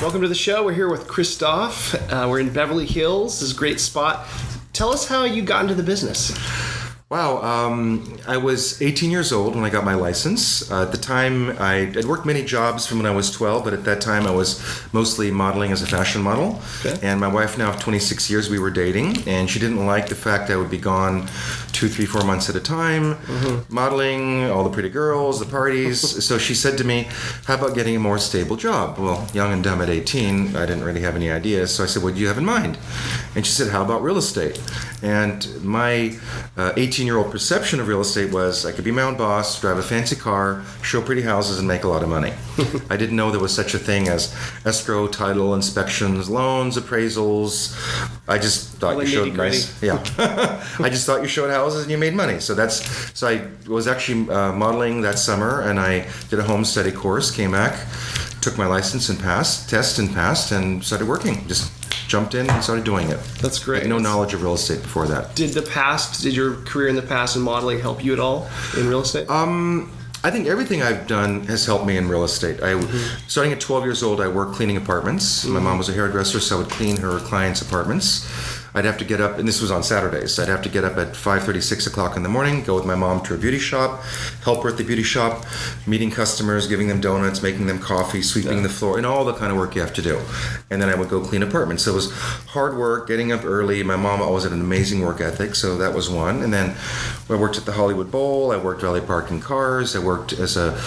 Welcome to the show. We're here with Christophe. We're in Beverly Hills. This is a great spot. Tell us how you got into the business. Wow, I was 18 years old when I got my license. At the time, I'd worked many jobs from when I was 12, but at that time I was mostly modeling as a fashion model. Okay. And my wife now of 26 years, we were dating, and she didn't like the fact I would be gone 2, 3, 4 months at a time, modeling, all the pretty girls, the parties. So she said to me, how about getting a more stable job? Well, young and dumb at 18, I didn't really have any ideas. So I said, what do you have in mind? And she said, how about real estate? And my 18-year-old perception of real estate was I could be my own boss, drive a fancy car, show pretty houses, and make a lot of money. I didn't know there was such a thing as escrow, title, inspections, loans, appraisals. I just thought you showed nice. Yeah. I just thought you showed houses and you made money. So I was actually modeling that summer, and I did a home study course, came back, took my license and passed, and started working. Just jumped in and started doing it. That's great. I had no knowledge of real estate before that. Did your career in the past in modeling help you at all in real estate? I think everything I've done has helped me in real estate. Starting at 12 years old, I worked cleaning apartments. My mom was a hairdresser, so I would clean her clients' apartments. I'd have to get up, and this was on Saturdays, I'd have to get up at 5:30, 6 o'clock in the morning, go with my mom to a beauty shop, help her at the beauty shop, meeting customers, giving them donuts, making them coffee, sweeping the floor, and all the kind of work you have to do. And then I would go clean apartments. So it was hard work, getting up early. My mom always had an amazing work ethic, so that was one. And then I worked at the Hollywood Bowl, I worked valet parking cars, I worked as a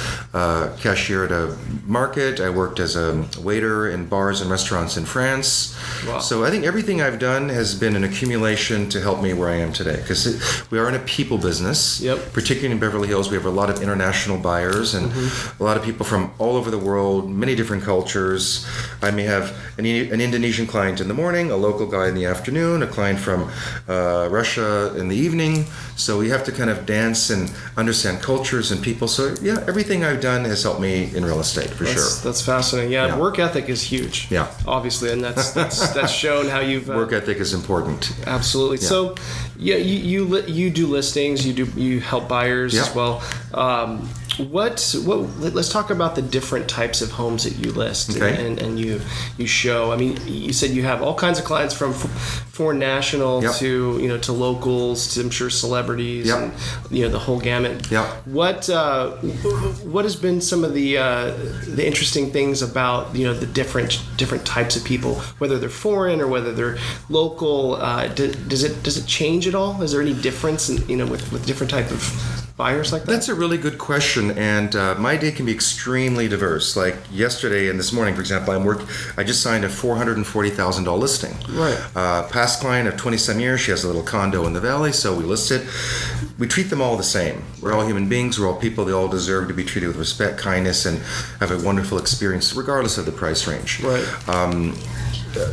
cashier at a market, I worked as a waiter in bars and restaurants in France. Wow. So I think everything I've done has been an accumulation to help me where I am today, because we are in a people business. Yep. Particularly in Beverly Hills, we have a lot of international buyers and a lot of people from all over the world, many different cultures. I may have an Indonesian client in the morning, a local guy in the afternoon, a client from Russia in the evening. So we have to kind of dance and understand cultures and people. So yeah, everything I've done has helped me in real estate for sure. That's fascinating. Yeah, work ethic is huge. Yeah, obviously, and that's shown how you've work ethic is important. Absolutely. Yeah. So, yeah, you do listings. You help buyers as well. Let's talk about the different types of homes that you list and you show. I mean, you said you have all kinds of clients from foreign national to to locals to, I'm sure, celebrities and the whole gamut. What has been some of the interesting things about the different types of people, whether they're foreign or whether they're local? Does it change at all? Is there any difference in with different type of buyers like that? That's a really good question, and my day can be extremely diverse. Like yesterday and this morning, for example, I just signed a $440,000 listing. Right. Past client of 20-some years, she has a little condo in the valley, so we listed. We treat them all the same. We're all human beings, we're all people, they all deserve to be treated with respect, kindness, and have a wonderful experience, regardless of the price range. Right.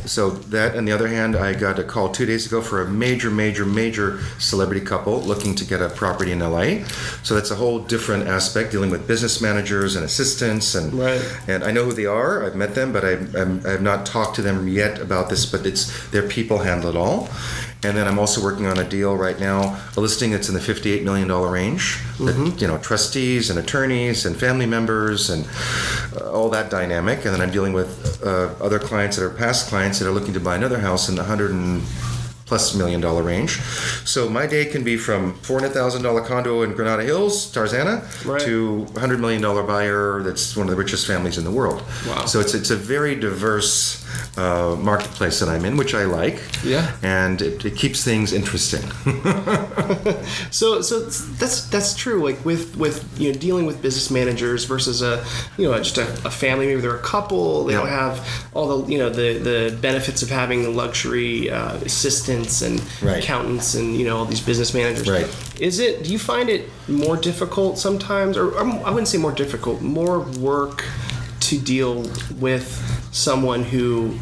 So that, on the other hand, I got a call 2 days ago for a major celebrity couple looking to get a property in LA. So that's a whole different aspect, dealing with business managers and assistants, and I know who they are. I've met them, but I have not talked to them yet about this. But it's their people handle it all. And then I'm also working on a deal right now, a listing that's in the $58 million range. That, trustees and attorneys and family members and all that dynamic. And then I'm dealing with other clients that are past clients that are looking to buy another house in the $100+ million range. So my day can be from $400,000 condo in Granada Hills, Tarzana, to $100 million buyer that's one of the richest families in the world. Wow. So it's a very diverse marketplace that I'm in, which I like. Yeah. And it keeps things interesting. So that's true. Like with dealing with business managers versus just a family. Maybe they're a couple. They don't have all the benefits of having the luxury assistants and accountants and all these business managers. Right. Do you find it more difficult sometimes, or I wouldn't say more difficult, more work to deal with someone who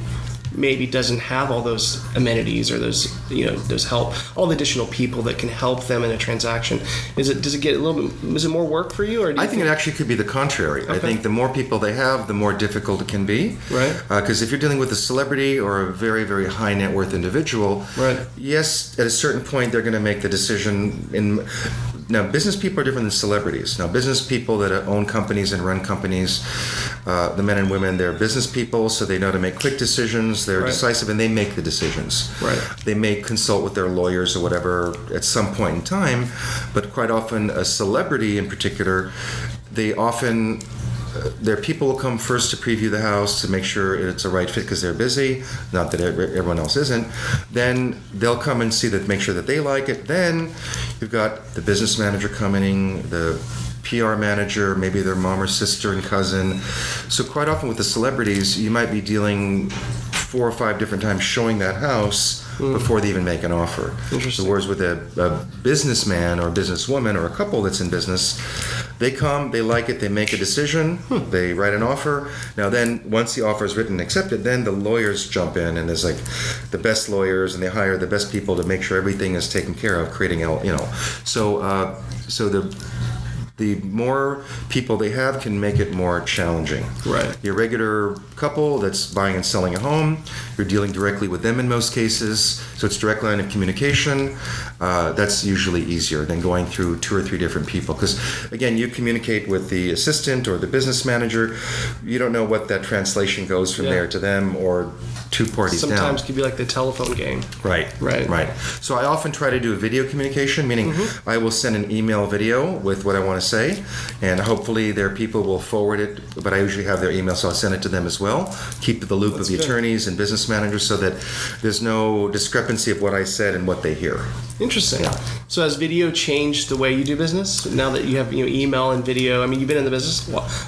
maybe doesn't have all those amenities or those help, all the additional people that can help them in a transaction? Does it get a little bit? Is it more work for you, or I think it actually could be the contrary. Okay. I think the more people they have, the more difficult it can be. Right. Because if you're dealing with a celebrity or a very, very high net worth individual, yes, at a certain point they're going to make the decision now business people are different than celebrities. Now business people that own companies and run companies, the men and women, they're business people, so they know how to make quick decisions. They're decisive, and they make the decisions. Right. They may consult with their lawyers or whatever at some point in time, but quite often a celebrity in particular, they often their people will come first to preview the house to make sure it's a right fit because they're busy, not that everyone else isn't. Then they'll come and see that, make sure that they like it. Then you've got the business manager coming, the PR manager, maybe their mom or sister and cousin. So quite often with the celebrities, you might be dealing 4 or 5 different times showing that house before they even make an offer. Interesting. So whereas with a businessman or a businesswoman or a couple that's in business, they come, they like it, they make a decision, they write an offer. Now then, once the offer is written and accepted, then the lawyers jump in, and there's like the best lawyers, and they hire the best people to make sure everything is taken care of, creating, so the more people they have can make it more challenging. Right. Your regular couple that's buying and selling a home, you're dealing directly with them in most cases, so it's direct line of communication. That's usually easier than going through 2 or 3 different people, because again, you communicate with the assistant or the business manager. You don't know what that translation goes from there to them or 2 parties down. Sometimes it could be like the telephone game. Right. So I often try to do a video communication, meaning I will send an email video with what I want to say, and hopefully their people will forward it, but I usually have their email, so I'll send it to them as well. Keep the loop of the attorneys and business managers so that there's no discrepancy of what I said and what they hear. Interesting. Yeah. So has video changed the way you do business now that you have email and video? I mean, you've been in the business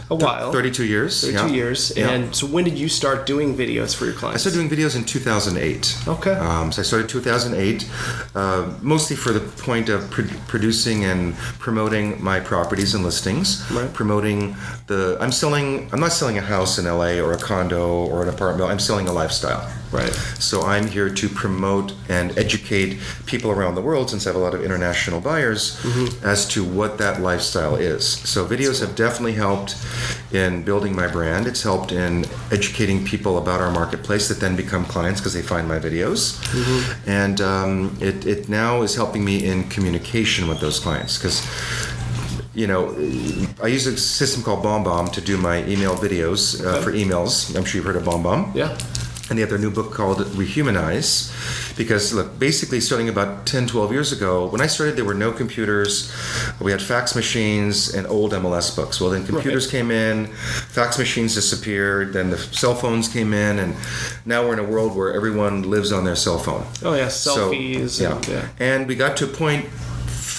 a while. 32 years. 32 years. Yeah. And so when did you start doing videos for your clients? I started doing videos in 2008. Okay. So I started 2008, mostly for the point of producing and promoting my properties and listings. Right. Promoting I'm not selling a house in LA or a condo or an apartment. I'm selling a lifestyle. Right. So I'm here to promote and educate people around the world, since I have a lot of international buyers, as to what that lifestyle is. So videos have definitely helped in building my brand. It's helped in educating people about our marketplace that then become clients because they find my videos. And it now is helping me in communication with those clients, because I use a system called BombBomb to do my email videos for emails. I'm sure you've heard of BombBomb. Yeah. And they have their new book called Rehumanize, because look, basically starting about 10, 12 years ago, when I started, there were no computers. We had fax machines and old MLS books. Well, then computers came in, fax machines disappeared, then the cell phones came in, and now we're in a world where everyone lives on their cell phone. Oh yeah, selfies. So, and we got to a point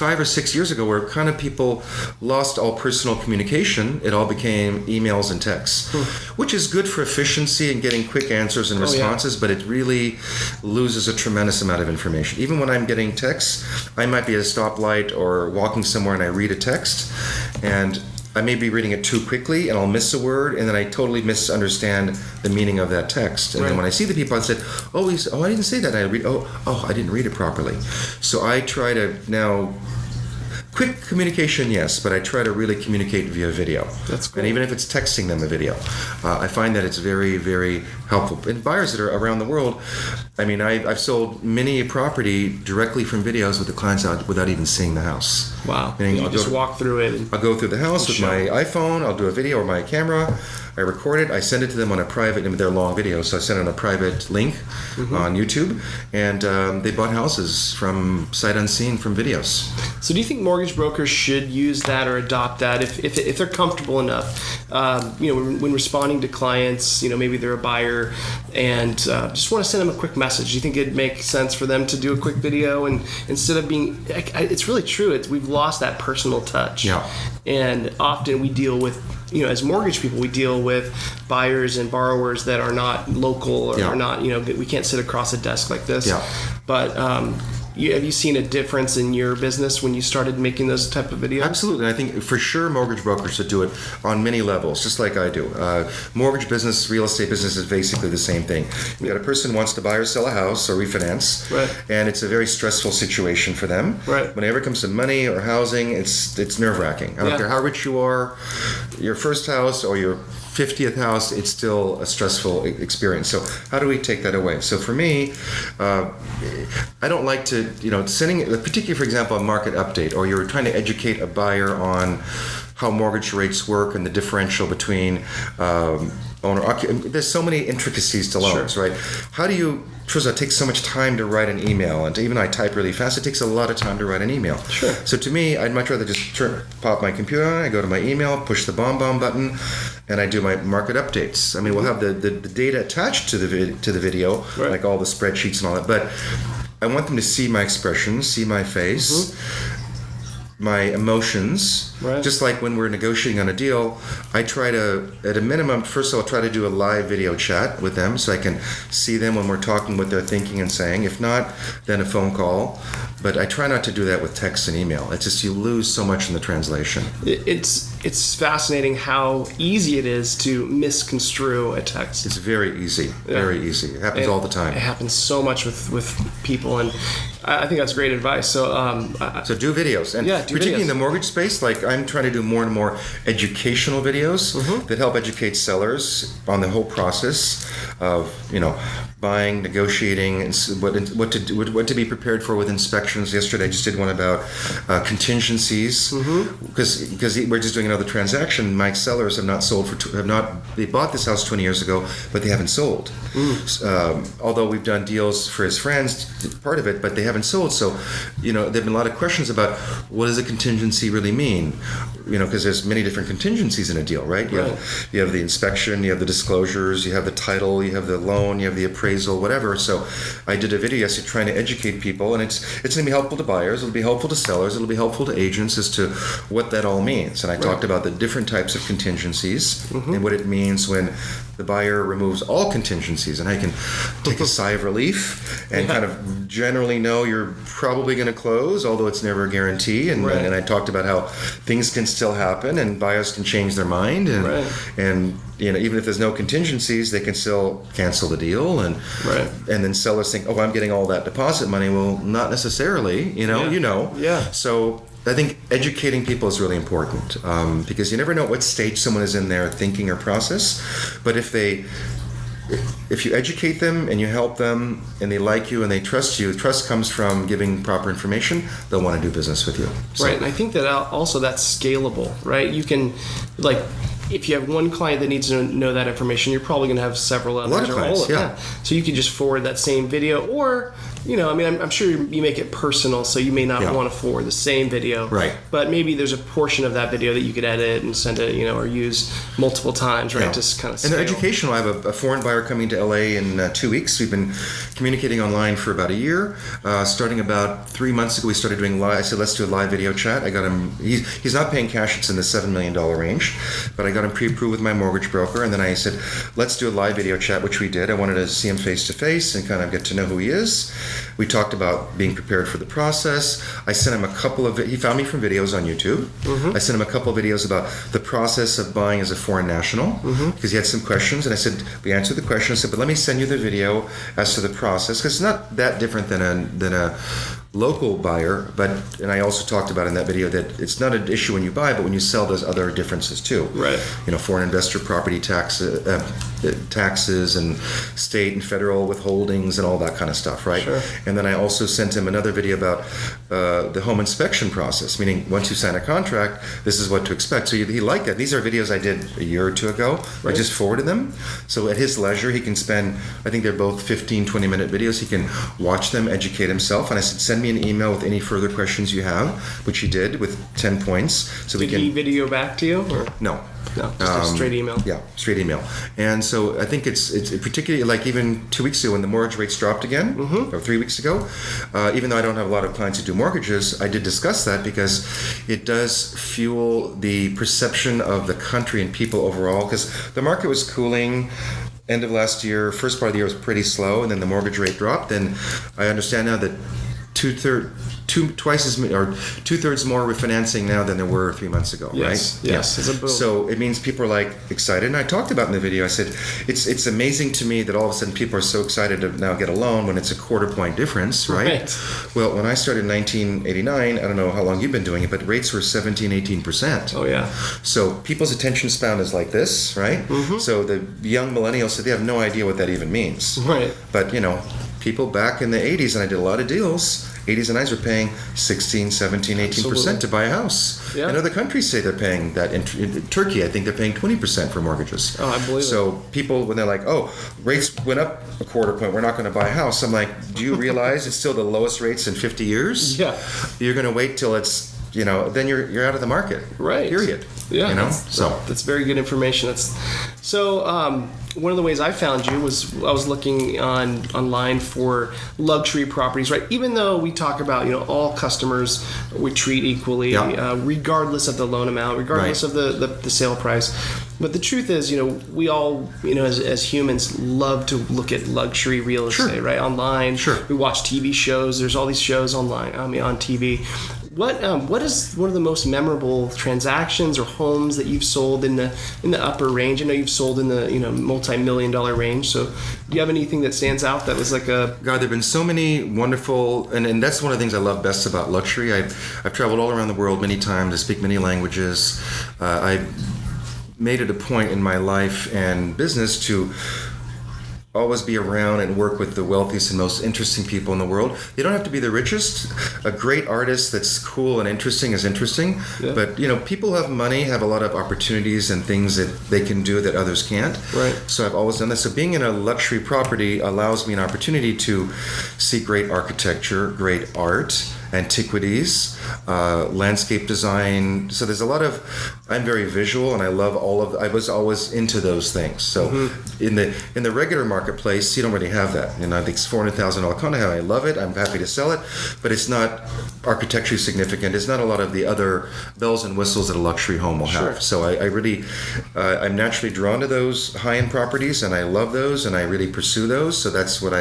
5 or 6 years ago where kind of people lost all personal communication. It all became emails and texts, which is good for efficiency and getting quick answers and responses, but it really loses a tremendous amount of information. Even when I'm getting texts, I might be at a stoplight or walking somewhere and I read a text, and I may be reading it too quickly and I'll miss a word, and then I totally misunderstand the meaning of that text. And then when I see the people, I said, I didn't say that. And I read, I didn't read it properly. So I try to now, quick communication, yes, but I try to really communicate via video. That's cool. And even if it's texting them a video, I find that it's very, very helpful. And buyers that are around the world, I mean, I've sold many a property directly from videos with the clients out without even seeing the house. Wow. You just walk through it. I'll go through the house with my iPhone. I'll do a video or my camera. I record it. I send it to them on a private, they're long videos, so I send it on a private link on YouTube. And they bought houses from sight unseen from videos. So do you think mortgage brokers should use that or adopt that if they're comfortable enough? When responding to clients, maybe they're a buyer and just want to send them a quick message. Do you think it'd make sense for them to do a quick video, and instead of being, it's really true. We've lost that personal touch. Yeah. And often we deal with, as mortgage people, we deal with buyers and borrowers that are not local or are not, we can't sit across a desk like this. Yeah. But have you seen a difference in your business when you started making those type of videos? Absolutely. I think for sure mortgage brokers should do it on many levels, just like I do. Mortgage business, real estate business is basically the same thing. You got a person who wants to buy or sell a house or refinance, and it's a very stressful situation for them. Right. Whenever it comes to money or housing, it's nerve-wracking. I don't care how rich you are, your first house or your 50th house, it's still a stressful experience. So how do we take that away? So for me, I don't like to, sending, particularly for example, a market update, or you're trying to educate a buyer on how mortgage rates work and the differential between there's so many intricacies to loans, right? How do you, first of all, it takes so much time to write an email, and even I type really fast, it takes a lot of time to write an email. Sure. So to me, I'd much rather just pop my computer on, I go to my email, push the bomb button, and I do my market updates. I mean, we'll have the data attached to the video, right, like all the spreadsheets and all that, but I want them to see my expressions, see my face, my emotions. Right. Just like when we're negotiating on a deal, I try to, at a minimum, first of all, try to do a live video chat with them so I can see them when we're talking, what they're thinking and saying. If not, then a phone call. But I try not to do that with text and email. It's just you lose so much in the translation. It's fascinating how easy it is to misconstrue a text. It's very easy, very easy. It happens all the time. It happens so much with people, and I think that's great advice. So do videos, and particularly in the mortgage space, like I'm trying to do more and more educational videos that help educate sellers on the whole process of buying, negotiating, and what to be prepared for with inspections. Yesterday, I just did one about contingencies because we're just doing another transaction. My sellers have not sold they bought this house 20 years ago, but they haven't sold. Although we've done deals for his friends, part of it, but they haven't sold. So, there've been a lot of questions about what does a contingency really mean? Because there's many different contingencies in a deal, right? You have the inspection, you have the disclosures, you have the title, you have the loan, you have the appraisal, whatever. So I did a video yesterday trying to educate people, and it's going to be helpful to buyers, it'll be helpful to sellers, it'll be helpful to agents as to what that all means. And I talked about the different types of contingencies and what it means when the buyer removes all contingencies, and I can take a sigh of relief and kind of generally know you're probably going to close, although it's never a guarantee. And I talked about how things can still happen and buyers can change their mind, and even if there's no contingencies, they can still cancel the deal, and then sellers think, I'm getting all that deposit money. Well, not necessarily, So I think educating people is really important because you never know what stage someone is in their thinking or process. But if you educate them and you help them and they like you and they trust you, trust comes from giving proper information, they'll want to do business with you. So. Right, and I think that also that's scalable, right? You can, if you have one client that needs to know that information, you're probably going to have several others. A lot of clients, yeah. So you can just forward that same video, or I'm sure you make it personal, so you may not want to forward the same video. Right. But maybe there's a portion of that video that you could edit and send it, or use multiple times, right? Just kind of scale. And they're educational. I have a foreign buyer coming to LA in 2 weeks. We've been communicating online for about a year. Starting about 3 months ago, we started doing live. I said, let's do a live video chat. I got him. He's not paying cash. It's in the $7 million range. But I got him pre-approved with my mortgage broker. And then I said, let's do a live video chat, which we did. I wanted to see him face to face and kind of get to know who he is. We talked about being prepared for the process. I sent him he found me from videos on YouTube. I sent him a couple of videos about the process of buying as a foreign national because he had some questions. And I said, we answered the question. I said, but let me send you the video as to the process, because it's not that different than a local buyer. And I also talked about in that video that it's not an issue when you buy, but when you sell, there's other differences too. Right. Foreign investor property taxes and state and federal withholdings and all that kind of stuff, right? Sure. And then I also sent him another video about the home inspection process, meaning once you sign a contract, this is what to expect. So he liked that. These are videos I did a year or two ago. Right. I just forwarded them. So at his leisure, he can spend, I think they're both 15, 20-minute videos. He can watch them, educate himself. And I said, send me an email with any further questions you have, which he did with 10 points. So did he video back to you? Or? No. No, just a straight email. Yeah, straight email. And so I think it's particularly like even 2 weeks ago when the mortgage rates dropped again, or 3 weeks ago, even though I don't have a lot of clients who do mortgages, I did discuss that because it does fuel the perception of the country and people overall, because the market was cooling. End of last year, first part of the year was pretty slow, and then the mortgage rate dropped. And I understand now that two-thirds more refinancing now than there were 3 months ago, right? Yes, it's a boom. So it means people are like excited, and I talked about in the video. I said it's amazing to me that all of a sudden people are so excited to now get a loan when it's a quarter point difference, right? Well, when I started in 1989, I don't know how long you've been doing it, but rates were 17-18%. Oh yeah. So people's attention span is like this, right? Mm-hmm. So the young millennials said they have no idea what that even means, right? But people back in the 80s, and I did a lot of deals, 80s and 90s were paying 16, 17, 18% to buy a house. Yeah. And other countries say they're paying that. In Turkey, I think they're paying 20% for mortgages. Oh, I believe it. So people, when they're like, oh, rates went up a quarter point, we're not going to buy a house. I'm like, do you realize it's still the lowest rates in 50 years? Yeah. You're going to wait till it's, then you're out of the market. Right. Period. Yeah. That's very good information. One of the ways I found you was I was looking online for luxury properties, right? Even though we talk about, all customers we treat equally, regardless of the loan amount, regardless of the sale price. But the truth is, we all, as humans, love to look at luxury real estate, right? Online. Sure. We watch TV shows. There's all these shows online, on TV. What is one of the most memorable transactions or homes that you've sold in the upper range? I know you've sold in the multi-million-dollar range. So do you have anything that stands out that was like a... God, there've been so many wonderful, and that's one of the things I love best about luxury. I've traveled all around the world many times. I speak many languages. I made it a point in my life and business to always be around and work with the wealthiest and most interesting people in the world. They don't have to be the richest. A great artist that's cool and interesting is interesting. Yeah. But, people who have money have a lot of opportunities and things that they can do that others can't. Right. So I've always done that. So being in a luxury property allows me an opportunity to see great architecture, great art, antiquities, landscape design. So there's a lot of, I'm very visual, and I love I was always into those things. So in the regular marketplace, you don't really have that. I think it's $400,000 condo. I love it. I'm happy to sell it, but it's not architecturally significant. It's not a lot of the other bells and whistles that a luxury home will have. So I really, I'm naturally drawn to those high-end properties, and I love those, and I really pursue those. So that's what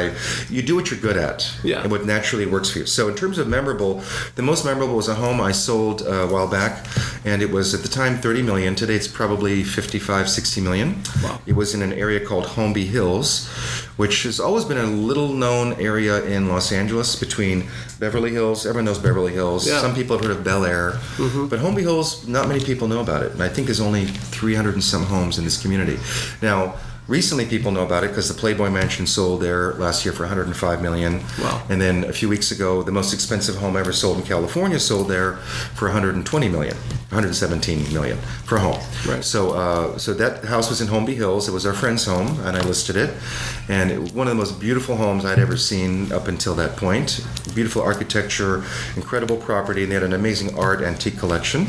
you do what you're good at, and what naturally works for you. So in terms of the most memorable was a home I sold a while back, and it was at the time $30 million. Today it's probably $55-60 million. Wow. It was in an area called Beverly Hills, which has always been a little known area in Los Angeles between Beverly Hills. Everyone knows Beverly Hills. Yeah. Some people have heard of Bel Air, but Beverly Hills, not many people know about it. And I think there's only 300 and some homes in this community. Now, recently, people know about it because the Playboy Mansion sold there last year for $105 million. Wow. And then a few weeks ago, the most expensive home ever sold in California sold there for $120 million, $117 million for a home. Right. So that house was in Beverly Hills. It was our friend's home, and I listed it. And one of the most beautiful homes I'd ever seen up until that point. Beautiful architecture, incredible property, and they had an amazing art antique collection.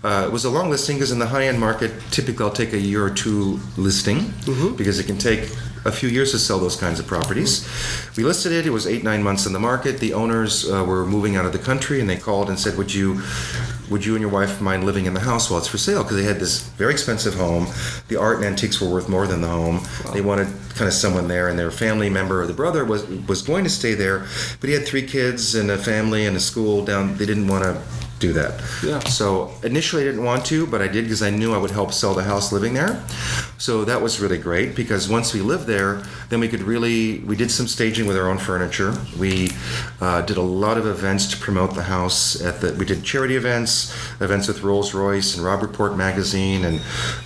It was a long listing because in the high-end market, typically I'll take a year or two listing. Because it can take a few years to sell those kinds of properties. We listed it. It was 8-9 months in the market. The owners were moving out of the country, and they called and said, would you and your wife mind living in the house while it's for sale? Because they had this very expensive home. The art and antiques were worth more than the home. Wow. They wanted kind of someone there, and their family member, or the brother, was going to stay there, but he had 3 kids and a family and a school down. They didn't want to do that. Yeah. So initially I didn't want to, but I did because I knew I would help sell the house living there. So that was really great because once we lived there, then we did some staging with our own furniture. We did a lot of events to promote the house. We did charity events with Rolls Royce and Robb Report magazine and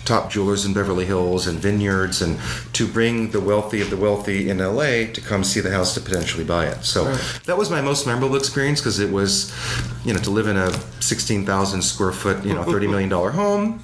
top jewelers in Beverly Hills and vineyards, and to bring the wealthy of the wealthy in LA to come see the house to potentially buy it. So that was my most memorable experience because it was, to live in a 16,000 square foot, $30 million home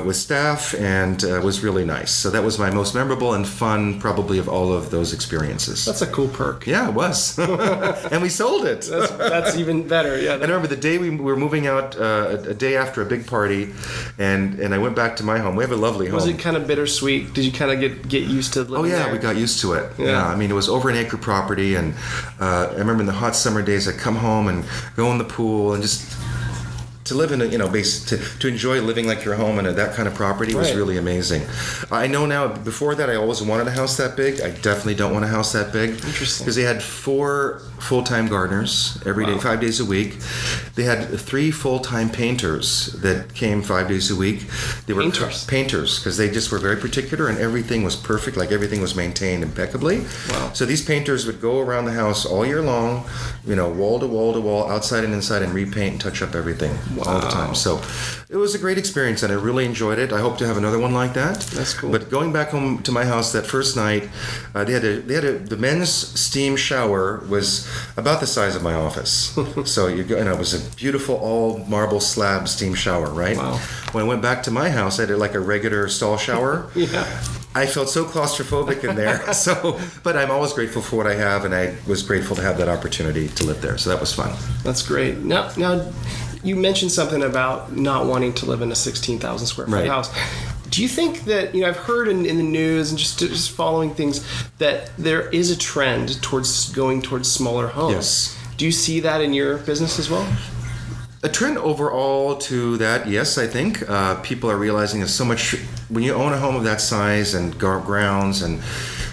with staff, and was really nice. So that was my most memorable and fun, probably, of all of those experiences. That's a cool perk. Yeah, it was. And we sold it. That's even better. Yeah. And I remember the day we were moving out, a day after a big party, and I went back to my home. We have a lovely home. Was it kind of bittersweet? Did you kind of get used to living there? We got used to it. Yeah. I mean, it was over an acre property, and I remember in the hot summer days, I'd come home and go in the pool and just to live in a, to enjoy living like your home in that kind of property was really amazing. I know now, before that I always wanted a house that big. I definitely don't want a house that big. Interesting. Because they had 4 full-time gardeners every day, 5 days a week. They had 3 full-time painters that came 5 days a week. They were painters because they just were very particular, and everything was perfect, like everything was maintained impeccably. Wow. So these painters would go around the house all year long, wall to wall to wall, outside and inside, and repaint and touch up everything all the time. So it was a great experience, and I really enjoyed it. I hope to have another one like that. That's cool. But going back home to my house that first night, the men's steam shower was about the size of my office. So you go, and it was a beautiful all marble slab steam shower, right? Wow. When I went back to my house, I did like a regular stall shower. Yeah. I felt so claustrophobic in there. But I'm always grateful for what I have, and I was grateful to have that opportunity to live there. So that was fun. That's great. Now you mentioned something about not wanting to live in a 16,000 square foot house. Do you think that, I've heard in the news and just following things that there is a trend towards going towards smaller homes? Yes. Do you see that in your business as well? A trend overall to that, yes, I think. People are realizing there's so much, when you own a home of that size and grounds, and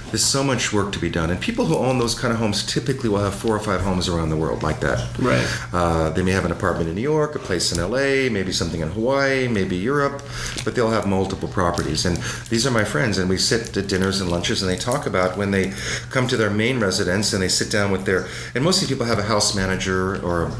there's so much work to be done. And people who own those kind of homes typically will have 4 or 5 homes around the world like that. Right. They may have an apartment in New York, a place in LA, maybe something in Hawaii, maybe Europe, but they'll have multiple properties. And these are my friends, and we sit at dinners and lunches, and they talk about when they come to their main residence and they sit down with and most of these people have a house manager, or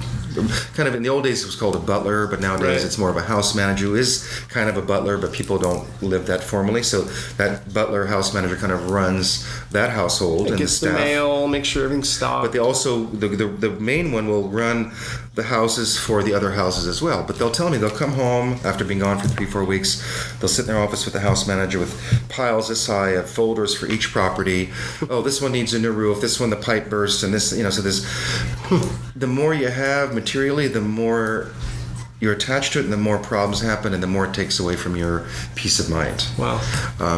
kind of, in the old days it was called a butler, but nowadays it's more of a house manager who is kind of a butler, but people don't live that formally. So that butler house manager kind of runs that household and the staff. Gets the mail, make sure everything's stocked. But they also, the main one will run the houses for the other houses as well. But they'll tell me, they'll come home after being gone for 3-4 weeks, they'll sit in their office with the house manager with piles this high of folders for each property. Oh, this one needs a new roof, this one the pipe burst, and this, so there's, the more you have materially, the more you're attached to it, and the more problems happen, and the more it takes away from your peace of mind. Wow.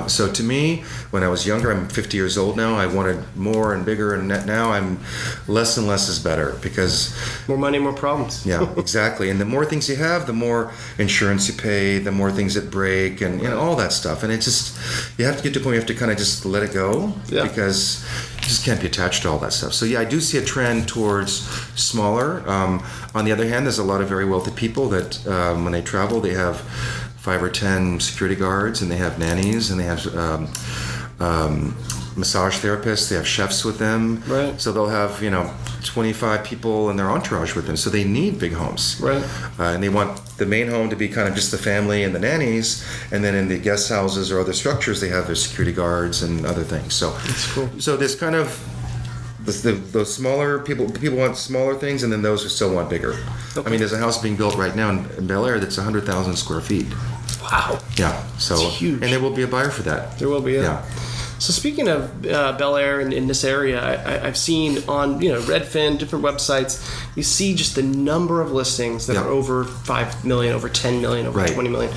So to me, when I was younger, I'm 50 years old now, I wanted more and bigger, and now I'm less and less is better, because more money, more problems. Yeah, exactly. And the more things you have, the more insurance you pay, the more things that break, and all that stuff. And it's just, you have to get to a point where you have to kind of just let it go, because you just can't be attached to all that stuff. So yeah, I do see a trend towards smaller. On the other hand, there's a lot of very wealthy people that when they travel, they have 5 or 10 security guards, and they have nannies, and they have massage therapists, they have chefs with them. Right. So they'll have 25 people in their entourage with them. So they need big homes. Right. And they want the main home to be kind of just the family and the nannies, and then in the guest houses or other structures, they have their security guards and other things. So that's cool. So there's kind of those smaller people want smaller things, and then those who still want bigger. Okay. I mean, there's a house being built right now in Bel Air that's 100,000 square feet. Wow. Yeah. So that's huge. And there will be a buyer for that. There will be. Yeah. So speaking of Bel Air in this area, I've seen on Redfin, different websites, you see just the number of listings that are over 5 million, over 10 million, over 20 million.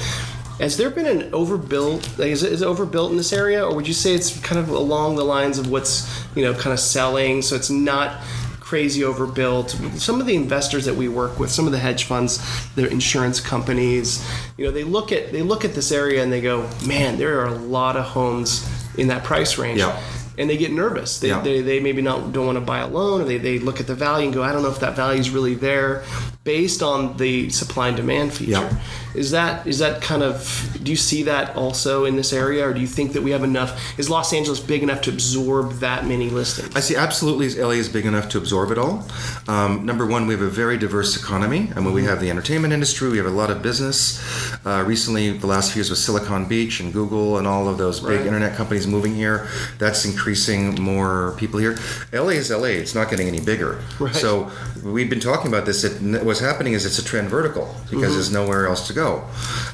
Has there been an overbuilt? Is it overbuilt in this area, or would you say it's kind of along the lines of what's kind of selling? So it's not crazy overbuilt. Some of the investors that we work with, some of the hedge funds, their insurance companies, they look at this area and they go, man, there are a lot of homes in that price range. Yeah. And they get nervous. They maybe don't want to buy a loan, or they look at the value and go, I don't know if that value is really there, based on the supply and demand feature. Yeah. Is that kind of, do you see that also in this area, or do you think that we have enough? Is Los Angeles big enough to absorb that many listings? I see absolutely LA is big enough to absorb it all. Number one, we have a very diverse economy. I mean, we have the entertainment industry, we have a lot of business. Recently, the last few years with Silicon Beach and Google and all of those big internet companies moving here, that's increasing more people here. LA is LA, it's not getting any bigger. Right. So we've been talking about this. What's happening is it's a trend vertical, because there's nowhere else to go.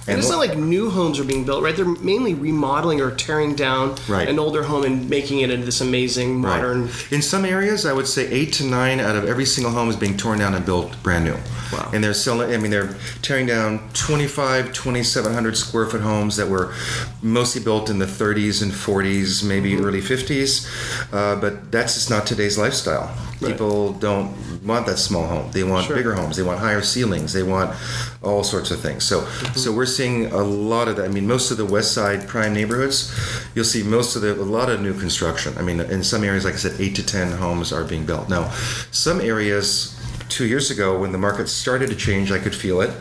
And it's not like new homes are being built, right? They're mainly remodeling or tearing down an older home and making it into this amazing modern. Right. In some areas, I would say 8 to 9 out of every single home is being torn down and built brand new. Wow. And they're tearing down 2,700 square foot homes that were mostly built in the 30s and 40s, maybe early 50s. 50s, but that's just not today's lifestyle. Right. People don't want that small home. They want bigger homes. They want higher ceilings. They want all sorts of things. So we're seeing a lot of that. I mean, most of the West Side prime neighborhoods, you'll see a lot of new construction. I mean, in some areas, like I said, 8 to 10 homes are being built. Now, some areas 2 years ago, when the market started to change, I could feel it.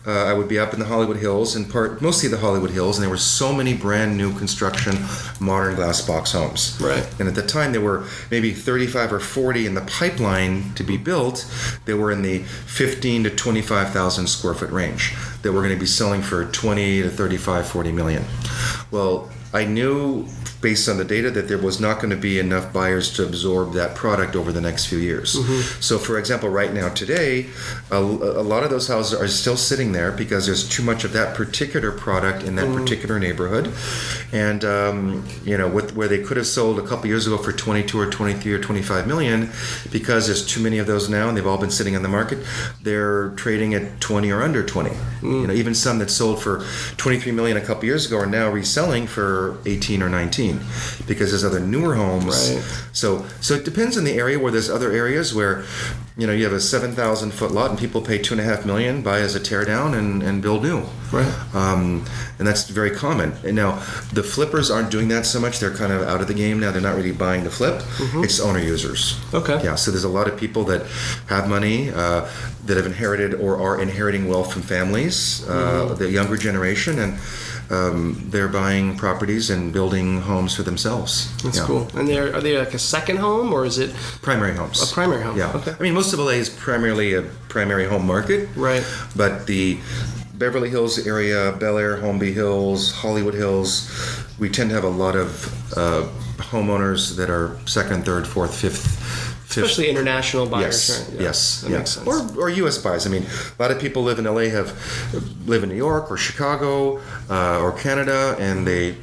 I would be up in the Hollywood Hills, mostly the Hollywood Hills, and there were so many brand new construction, modern glass box homes. Right. And at the time, there were maybe 35 or 40 in the pipeline to be built. They were in the 15 to 25,000 square foot range that were going to be selling for 20 to 35, 40 million. Well, I knew based on the data that there was not going to be enough buyers to absorb that product over the next few years. So for example, right now today, a lot of those houses are still sitting there because there's too much of that particular product in that particular neighborhood. And where they could have sold a couple years ago for 22 or 23 or 25 million, because there's too many of those now and they've all been sitting on the market, they're trading at 20 or under 20. Even some that sold for 23 million a couple years ago are now reselling for 18 or 19. Because there's other newer homes. Right. So it depends on the area. Where there's other areas where you have a 7,000 foot lot and people pay $2.5 million, buy as a tear down and build new. Right. And that's very common. And now the flippers aren't doing that so much. They're kind of out of the game now. They're not really buying the flip. It's owner users. Okay. Yeah. So there's a lot of people that have money that have inherited or are inheriting wealth from families, the younger generation, and they're buying properties and building homes for themselves. That's cool. And are they like a second home, or is it primary homes? A primary home. Yeah. Okay. I mean, most of LA is primarily a primary home market. Right. But the Beverly Hills area, Bel Air, Holmby Hills, Hollywood Hills, we tend to have a lot of homeowners that are second, third, fourth, fifth. Especially international buyers. Yes, right? Yeah. yes, That makes sense. Or U.S. buyers. I mean, a lot of people live in LA, live in New York or Chicago or Canada,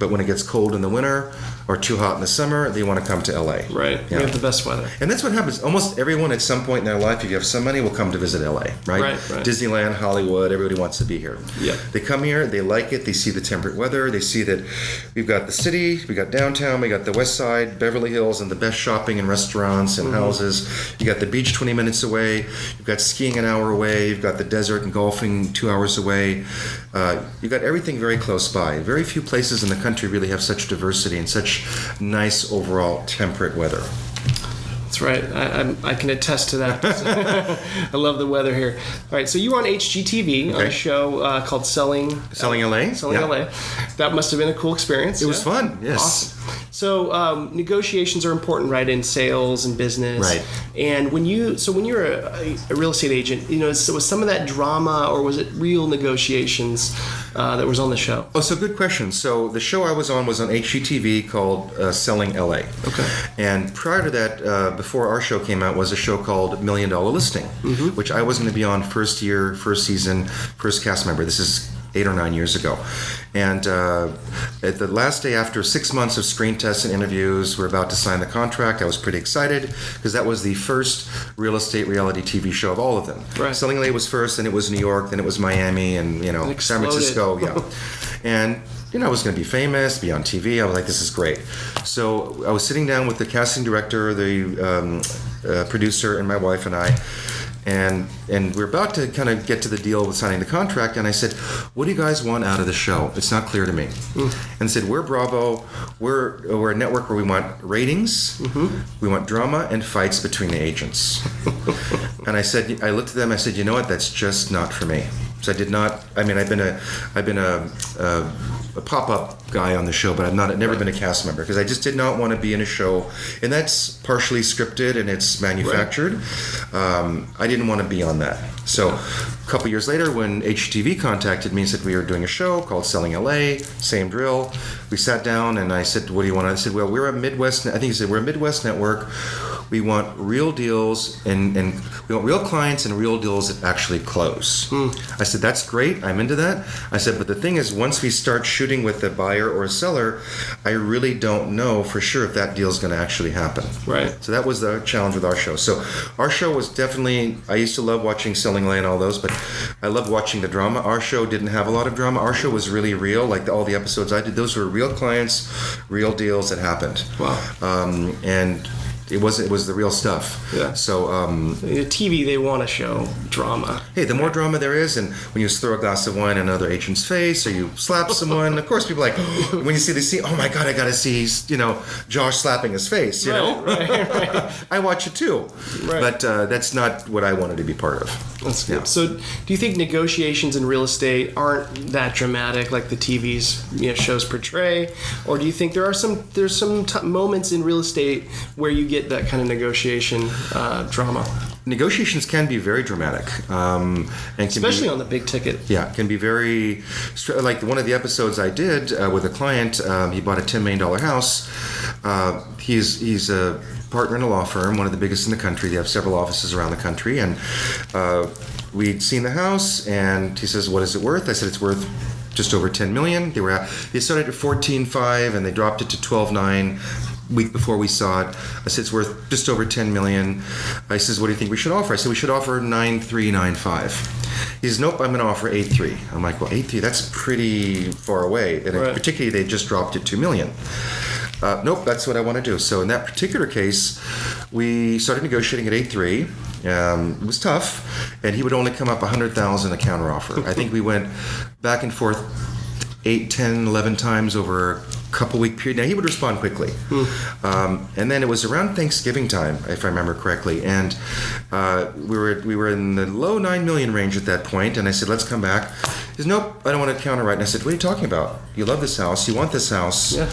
but when it gets cold in the winter or too hot in the summer, they want to come to LA. Right. Yeah. We have the best weather. And that's what happens. Almost everyone at some point in their life, if you have some money, will come to visit LA, right? Right. Disneyland, Hollywood, everybody wants to be here. Yeah. They come here, they like it, they see the temperate weather, they see that we've got the city, we got downtown, we got the West Side, Beverly Hills, and the best shopping and restaurants and houses. You got the beach 20 minutes away, you've got skiing an hour away, you've got the desert and golfing 2 hours away. You've got everything very close by. Very few places in the country really have such diversity and such nice overall temperate weather. That's right. I can attest to that. I love the weather here. All right, so you were on HGTV on a show called Selling LA. Selling LA. That must have been a cool experience. It was fun. Yes. Awesome. So negotiations are important, right, in sales and business. Right. And when you're a real estate agent, so was some of that drama, or was it real negotiations that was on the show? Oh, so good question. So the show I was on HGTV called Selling LA. Okay. And prior to that, before our show came out, was a show called $1 Million Listing, which I was going to be on first year, first season, first cast member. This is 8 or 9 years ago. And at the last day, after 6 months of screen tests and interviews, we're about to sign the contract. I was pretty excited because that was the first real estate reality TV show of all of them. Right. Selling LA was first, then it was New York, then it was Miami, and San Francisco. Yeah. And I was going to be famous, be on TV. I was like, this is great. So I was sitting down with the casting director, the producer, and my wife and I. And we're about to kind of get to the deal with signing the contract, and I said, what do you guys want out of the show? It's not clear to me. And I said, we're Bravo, we're a network where we want ratings, we want drama and fights between the agents. And I looked at them, I said, you know what, that's just not for me. So I did not, I've been a pop-up guy on the show, but I've never been a cast member because I just did not want to be in a show, and that's partially scripted and it's manufactured. I didn't want to be on that. So a couple years later, when HGTV contacted me and said we were doing a show called Selling LA, same drill, we sat down and I said, what do you want? I said, well, we're a Midwest network. We want real deals and we want real clients and real deals that actually close. I said, that's great. I'm into that. I said, but the thing is, once we start shooting with a buyer or a seller, I really don't know for sure if that deal is going to actually happen. Right. So that was the challenge with our show. So our show was definitely, I used to love watching Selling Land, all those, but I loved watching the drama. Our show didn't have a lot of drama. Our show was really real. Like all the episodes I did, those were real clients, real deals that happened. Wow. And it was the real stuff. Yeah. So the TV, they want to show drama. Hey, the more drama there is, and when you throw a glass of wine in another agent's face, or you slap someone, of course people are like, when you see the scene, oh my God, I gotta see, Josh slapping his face. Right. I watch it too. Right. But that's not what I wanted to be part of. That's good. Yeah. So, do you think negotiations in real estate aren't that dramatic like the TV's shows portray, or do you think there's some moments in real estate where you get that kind of negotiation drama? Negotiations can be very dramatic, and especially on the big ticket. Yeah, can be very like one of the episodes I did with a client. He bought a $10 million house. He's a partner in a law firm, one of the biggest in the country. They have several offices around the country, and we'd seen the house, and he says, "What is it worth?" I said, "It's worth just over $10 million." They started at 14.5, and they dropped it to 12.9. Week before we saw it. I said, it's worth just over $10 million. I says, what do you think we should offer? I said, we should offer 9.395. He says, nope, I'm going to offer 8.3. I'm like, well, 8.3, that's pretty far away. And right. Particularly, they just dropped it $2 million. Nope, that's what I want to do. So in that particular case, we started negotiating at 8.3. It was tough, and he would only come up $100,000 a counteroffer. I think we went back and forth 8, 10, 11 times over a couple week period. Now he would respond quickly. And then it was around Thanksgiving time, if I remember correctly. And we were in the low 9 million range at that point. And I said, let's come back. He says, nope, I don't want to counterwrite. And I said, what are you talking about? You love this house. You want this house. Yeah.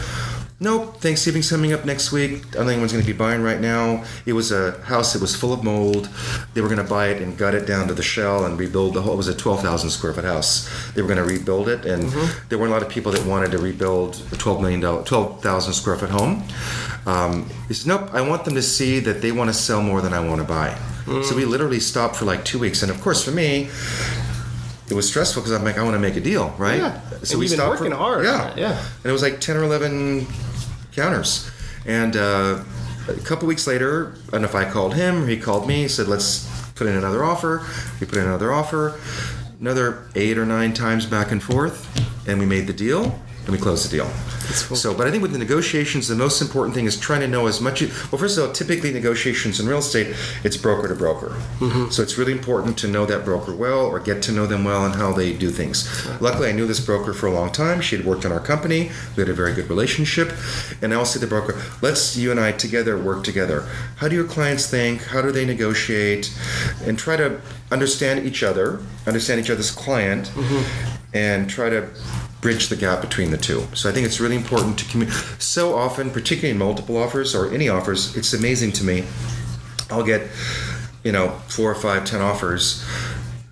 Nope, Thanksgiving's coming up next week. I don't think anyone's going to be buying right now. It was a house that was full of mold. They were going to buy it and gut it down to the shell and rebuild the whole. It was a 12,000 square foot house. They were going to rebuild it, and there weren't a lot of people that wanted to rebuild a $12,000 square foot home. He said, nope, I want them to see that they want to sell more than I want to buy. So we literally stopped for like 2 weeks. And of course, for me, it was stressful because I'm like, I want to make a deal, right? Yeah. So and we stopped working hard. Yeah. And it was like 10 or 11 counters. And a couple weeks later, I don't know if I called him or he called me, he said, let's put in another offer. We put in another offer, another 8 or 9 times back and forth, and we made the deal, and we closed the deal. Cool. So, but I think with the negotiations, the most important thing is trying to know as much. Well, first of all, typically negotiations in real estate, it's broker to broker. So it's really important to know that broker well, or get to know them well and how they do things. Luckily, I knew this broker for a long time. She had worked in our company. We had a very good relationship. And I also said to the broker, let's you and I together work together. How do your clients think? How do they negotiate? And try to understand each other, understand each other's client, and try to bridge the gap between the two. So I think it's really important to communicate. So often, particularly in multiple offers or any offers, it's amazing to me. I'll get, 4 or 5, 10 offers.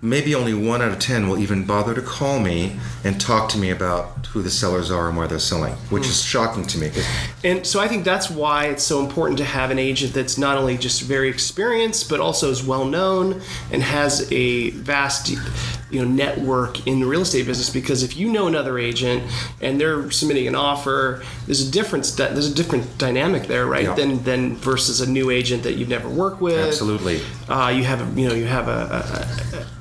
Maybe only 1 out of 10 will even bother to call me and talk to me about who the sellers are and why they're selling, which is shocking to me. And so I think that's why it's so important to have an agent that's not only just very experienced, but also is well known and has a vast network in the real estate business. Because if you know another agent and they're submitting an offer, there's a different dynamic there, right? Yeah. Than versus a new agent that you've never worked with. Absolutely. You have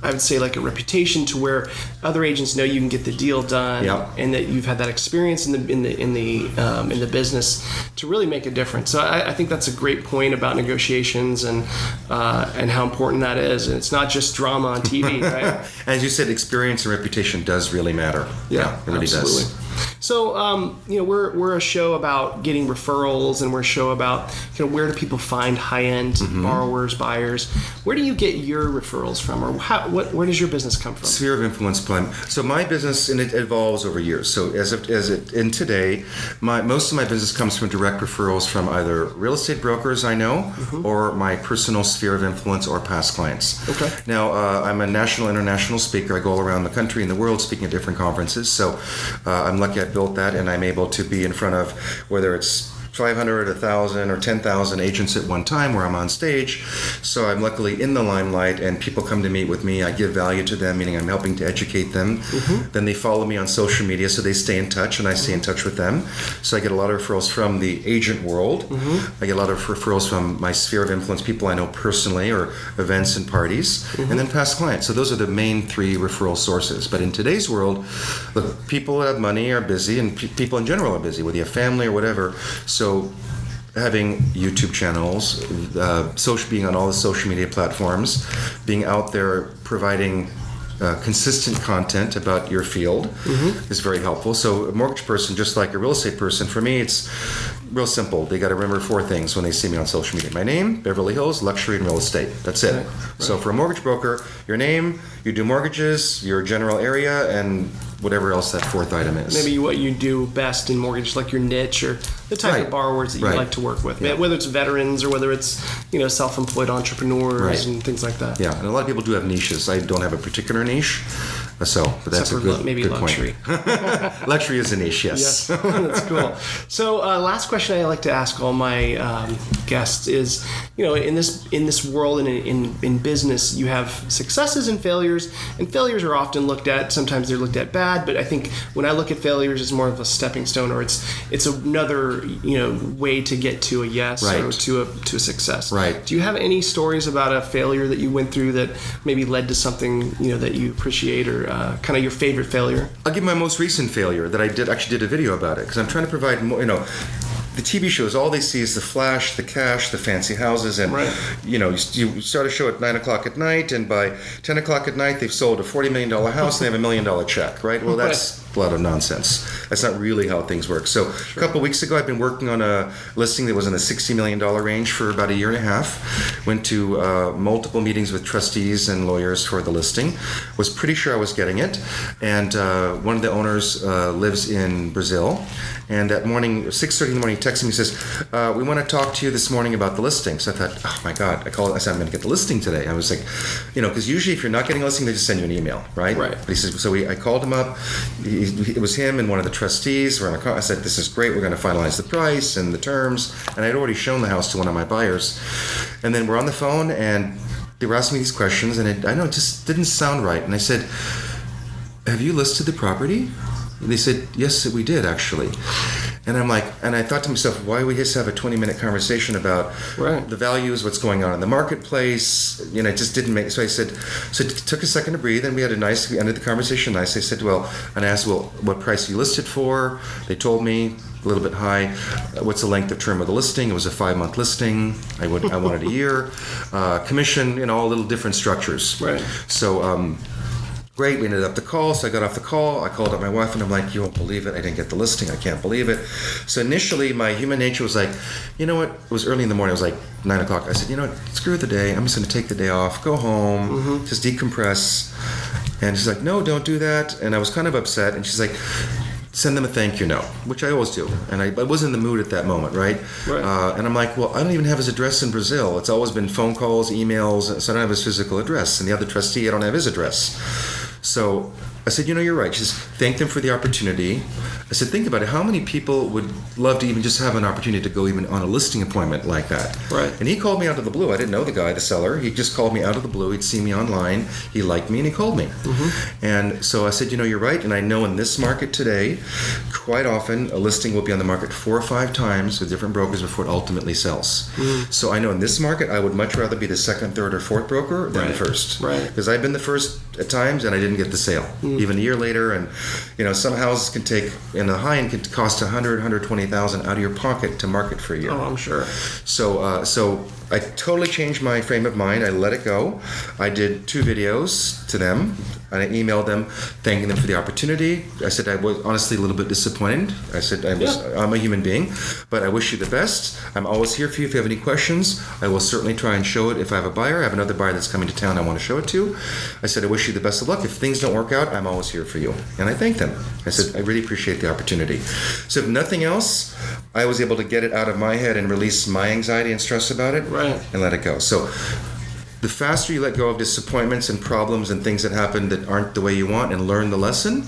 I would say like a reputation to where other agents know you can get the deal done, and that you've had that experience in the business to really make a difference. So I think that's a great point about negotiations and how important that is. And it's not just drama on TV, right? As you said, experience and reputation does really matter. Yeah, it really absolutely. does. So, we're a show about getting referrals, and we're a show about where do people find high-end borrowers, buyers. Where do you get your referrals from, or where does your business come from? Sphere of influence plan. So my business, and it evolves over years. So today, most of my business comes from direct referrals from either real estate brokers I know, or my personal sphere of influence or past clients. Okay. Now, I'm a national, international speaker. I go all around the country and the world speaking at different conferences. So I'm lucky I built that, and I'm able to be in front of, whether it's 500, 1,000, or 10,000 agents at one time where I'm on stage. So I'm luckily in the limelight, and people come to meet with me. I give value to them, meaning I'm helping to educate them. Then they follow me on social media, so they stay in touch, and I stay in touch with them. So I get a lot of referrals from the agent world. I get a lot of referrals from my sphere of influence, people I know personally, or events and parties, and then past clients. So those are the main 3 referral sources. But in today's world, look, people that have money are busy, and people in general are busy, whether you have family or whatever. So having YouTube channels, being on all the social media platforms, being out there providing consistent content about your field is very helpful. So a mortgage person, just like a real estate person, for me it's real simple. They got to remember 4 things when they see me on social media. My name, Beverly Hills, luxury and real estate. That's it. Right. So for a mortgage broker, your name, you do mortgages, your general area, and whatever else that 4th item is. Maybe what you do best in mortgage, like your niche or the type of borrowers that you like to work with, whether it's veterans or whether it's self-employed entrepreneurs and things like that. Yeah, and a lot of people do have niches. I don't have a particular niche, but that's a good luxury. Point. Luxury is a niche, yes. That's cool. So last question I like to ask all my guests is, in this world and in business, you have successes and failures are often looked at. Sometimes they're looked at bad, but I think when I look at failures, it's more of a stepping stone, or it's another way to get to a yes or to a success. Right. Do you have any stories about a failure that you went through that maybe led to something that you appreciate, or kind of your favorite failure? I'll give my most recent failure that I did a video about it, because I'm trying to provide more. The TV shows, all they see is the flash, the cash, the fancy houses, and you start a show at 9 o'clock at night, and by 10 o'clock at night they've sold a $40 million house and they have $1 million check, right? Well, that's a lot of nonsense. That's not really how things work. So a couple of weeks ago, I've been working on a listing that was in the $60 million range for about a year and a half. Went to multiple meetings with trustees and lawyers for the listing. Was pretty sure I was getting it. And one of the owners lives in Brazil. And that morning, 6:30 in the morning, he texted me, says, we want to talk to you this morning about the listing. So I thought, oh my God. I said, I'm going to get the listing today. I was like, because usually if you're not getting a listing, they just send you an email, right? Right. But he says, I called him up. It was him and one of the trustees. I said, this is great. We're going to finalize the price and the terms. And I'd already shown the house to one of my buyers. And then we're on the phone, and they were asking me these questions, and it just didn't sound right. And I said, have you listed the property? And they said, yes, we did, actually. And I'm like, and I thought to myself, why we just have a 20-minute conversation about the values, what's going on in the marketplace? It just didn't make. So I said, it took a second to breathe, and we ended the conversation nice. I said, and I asked, what price you listed for? They told me, a little bit high. What's the length of term of the listing? It was a 5-month listing. I wanted a year. Commission, all little different structures. Right. So, great, we ended up the call, so I got off the call, I called up my wife, and I'm like, you won't believe it, I didn't get the listing, I can't believe it. So initially, my human nature was like, you know what, it was early in the morning, it was like 9 o'clock, I said, screw the day, I'm just going to take the day off, go home, just decompress. And she's like, no, don't do that. And I was kind of upset, and she's like, send them a thank you note, which I always do. And I was in the mood at that moment, right? And I'm like, well, I don't even have his address in Brazil. It's always been phone calls, emails, so I don't have his physical address. And the other trustee, I don't have his address. So I said, you're right. She says, thank them for the opportunity. I said, think about it. How many people would love to even just have an opportunity to go even on a listing appointment like that? Right. And he called me out of the blue. I didn't know the guy, the seller. He just called me out of the blue. He'd seen me online. He liked me, and he called me. And so I said, you're right. And I know in this market today, quite often a listing will be on the market 4 or 5 times with different brokers before it ultimately sells. So I know in this market, I would much rather be the second, third, or fourth broker than the first. Right. Because I've been the first at times, and I didn't get the sale. Even a year later, and some houses can take, in the high end, can cost $100,000 out of your pocket to market for a year. Oh, I'm sure. So I totally changed my frame of mind. I let it go. I did 2 videos to them, and I emailed them thanking them for the opportunity. I said I was honestly a little bit disappointed. I said I'm a human being, but I wish you the best. I'm always here for you if you have any questions. I will certainly try and show it if I have a buyer. I have another buyer that's coming to town I want to show it to. I said I wish you the best of luck. If things don't work out, I'm always here for you. And I thanked them. I said I really appreciate the opportunity. So if nothing else, I was able to get it out of my head and release my anxiety and stress about it. Right. And let it go. So the faster you let go of disappointments and problems and things that happen that aren't the way you want and learn the lesson,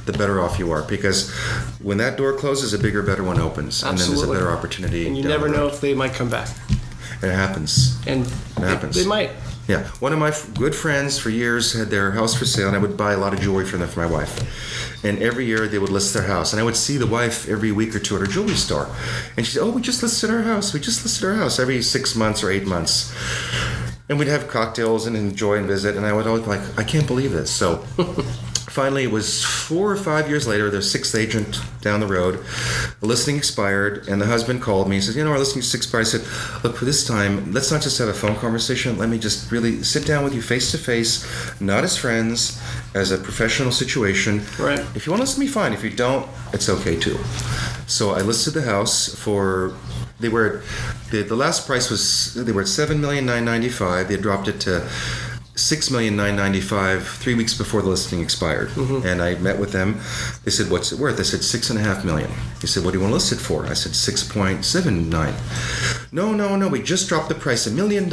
the better off you are. Because when that door closes, a bigger, better one opens. Absolutely. And then there's a better opportunity. And you never know if they might come back. It happens. And it happens. They might. Yeah. One of my good friends for years had their house for sale, and I would buy a lot of jewelry from them for my wife. And every year they would list their house. And I would see the wife every week or two at her jewelry store. And she'd say, oh, we just listed our house. We just listed our house every 6 months or 8 months. And we'd have cocktails and enjoy and visit. And I would always be like, I can't believe this. So finally, it was 4 or 5 years later, their sixth agent down the road. The listing expired, and the husband called me. He said, our listing just expired. I said, look, for this time, let's not just have a phone conversation. Let me just really sit down with you face to face, not as friends, as a professional situation. Right. If you want to listen to me, fine. If you don't, it's okay too. So I listed the house for... the last price was, they were at $7,995,000. They had dropped it to $6,995,000 3 weeks before the listing expired. And I met with them. They said, what's it worth? I said, $6.5 million. He said, what do you want to list it for? I said, 6.79. No, we just dropped the price, $1 million.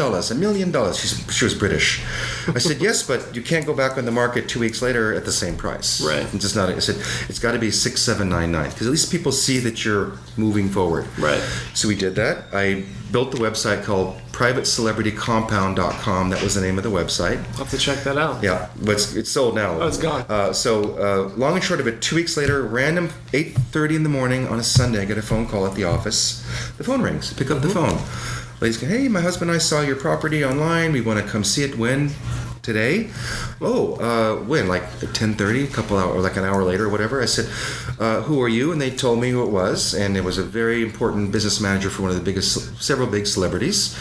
She was British. I said, yes, but you can't go back on the market 2 weeks later at the same price. Right. It's just not. I said, it's got to be 6,799, because at least people see that you're moving forward. Right. So we did that. I built the website called privatecelebritycompound.com. That was the name of the website. I'll have to check that out. Yeah, but it's sold now. Oh, it's gone. Long and short of it, 2 weeks later, random 8:30 in the morning on a Sunday, I get a phone call at the office. The phone rings. Pick up the phone. Ladies go, hey, my husband and I saw your property online. We want to come see it. When? Today? Oh, when? Like 10:30, a couple hours, or like an hour later or whatever. I said, who are you? And they told me who it was, and it was a very important business manager for one of the several big celebrities.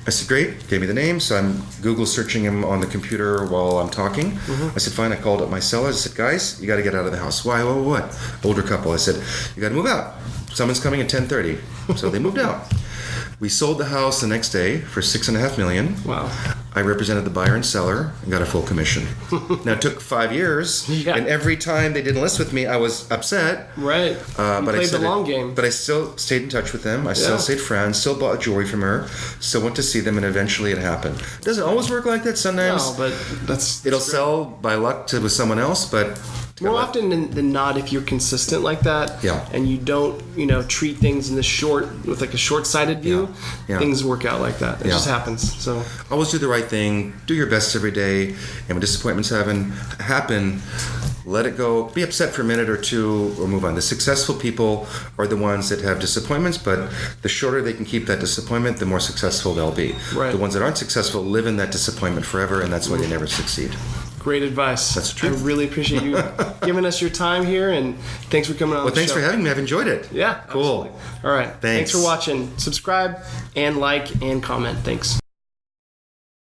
I said, great. Gave me the name, so I'm Google searching him on the computer while I'm talking. I said, fine. I called up my sellers. I said, guys, you got to get out of the house. Why? What? Older couple. I said, you got to move out. Someone's coming at 10:30. So they moved out. We sold the house the next day for $6.5 million. Wow. I represented the buyer and seller and got a full commission. Now, it took 5 years, and every time they didn't list with me, I was upset. Right. But played the long game. But I still stayed in touch with them. I still stayed friends, still bought jewelry from her, still went to see them, and eventually it happened. It doesn't always work like that. Sometimes no, but it'll sell by luck with someone else, but... More often than not, if you're consistent like that, and you don't, treat things in with like a short-sighted view, things work out like that. It just happens. So always do the right thing. Do your best every day. And when disappointments happen, let it go. Be upset for a minute or two, or move on. The successful people are the ones that have disappointments, but the shorter they can keep that disappointment, the more successful they'll be. Right. The ones that aren't successful live in that disappointment forever, and that's why they never succeed. Great advice. That's true. I really appreciate you giving us your time here, and thanks for coming on the show. Well, thanks for having me. I've enjoyed it. Yeah. Cool. Absolutely. All right. Thanks for watching. Subscribe and like and comment. Thanks.